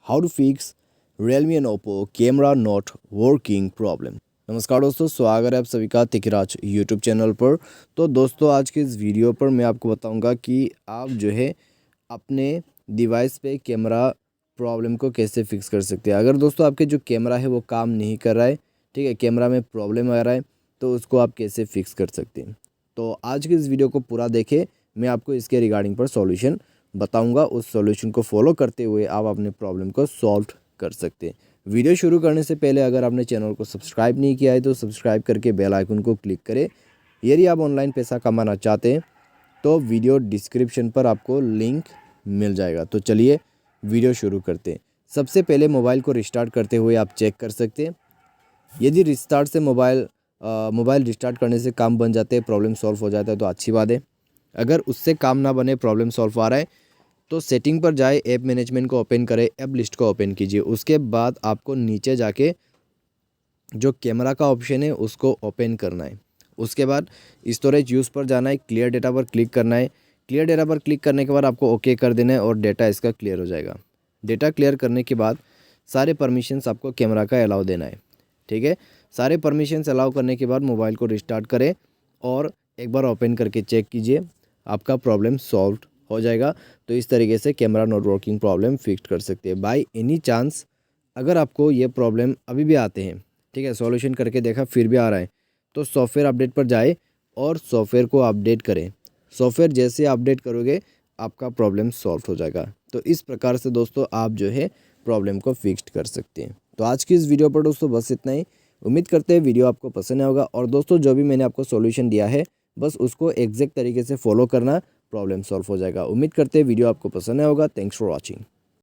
How to fix Realme and Oppo camera not working problem. नमस्कार दोस्तों, स्वागत है आप सभी का तिकराज यूट्यूब चैनल पर। तो दोस्तों आज के इस वीडियो पर मैं आपको बताऊंगा कि आप जो है अपने डिवाइस पे कैमरा प्रॉब्लम को कैसे फिक्स कर सकते हैं। अगर दोस्तों आपके जो कैमरा है वो काम नहीं कर रहा है, ठीक है, कैमरा में प्रॉब्लम आ रहा है, तो उसको आप कैसे फिक्स कर सकते हैं। तो आज के इस वीडियो को पूरा देखें, मैं आपको इसके रिगार्डिंग पर सॉल्यूशन बताऊंगा। उस सॉल्यूशन को फॉलो करते हुए आप अपने प्रॉब्लम को सॉल्व कर सकते हैं। वीडियो शुरू करने से पहले अगर आपने चैनल को सब्सक्राइब नहीं किया है तो सब्सक्राइब करके बेल आइकन को क्लिक करें। यदि आप ऑनलाइन पैसा कमाना चाहते हैं तो वीडियो डिस्क्रिप्शन पर आपको लिंक मिल जाएगा। तो चलिए वीडियो शुरू करते हैं। सबसे पहले मोबाइल को रिस्टार्ट करते हुए आप चेक कर सकते हैं। यदि रिस्टार्ट से मोबाइल रिस्टार्ट करने से काम बन जाते हैं, प्रॉब्लम सॉल्व हो जाता है तो अच्छी बात है। अगर उससे काम ना बने, प्रॉब्लम सॉल्व आ रहा है, तो सेटिंग पर जाए, ऐप मैनेजमेंट को ओपन करें, ऐप लिस्ट को ओपन कीजिए। उसके बाद आपको नीचे जाके जो कैमरा का ऑप्शन है उसको ओपन करना है। उसके बाद स्टोरेज यूज़ पर जाना है, क्लियर डेटा पर क्लिक करना है। क्लियर डेटा पर क्लिक करने के बाद आपको ओके कर देना है और डेटा इसका क्लियर हो जाएगा। डेटा क्लियर करने के बाद सारे परमिशंस आपको कैमरा का अलाउ देना है, ठीक है। सारे परमिशंस अलाउ करने के बाद मोबाइल को रिस्टार्ट करें और एक बार ओपन करके चेक कीजिए, आपका प्रॉब्लम सॉल्व हो जाएगा। तो इस तरीके से camera not working problem fix कर सकते हैं। बाय एनी चांस अगर आपको ये प्रॉब्लम अभी भी आते हैं, ठीक है, सॉल्यूशन करके देखा फिर भी आ रहा है, तो सॉफ्टवेयर अपडेट पर जाए और सॉफ्टवेयर को अपडेट करें। सॉफ्टवेयर जैसे अपडेट करोगे आपका प्रॉब्लम सॉल्व हो जाएगा। तो इस प्रकार से दोस्तों आप जो है प्रॉब्लम को फिक्स कर सकते हैं। तो आज की इस वीडियो पर दोस्तों बस इतना ही। उम्मीद करते हैं वीडियो आपको पसंद आया होगा। और दोस्तों जो भी मैंने आपको सॉल्यूशन दिया है बस उसको एग्जैक्ट तरीके से फॉलो करना, प्रॉब्लम सॉल्व हो जाएगा। उम्मीद करते हैं वीडियो आपको पसंद आया होगा। Thanks for watching.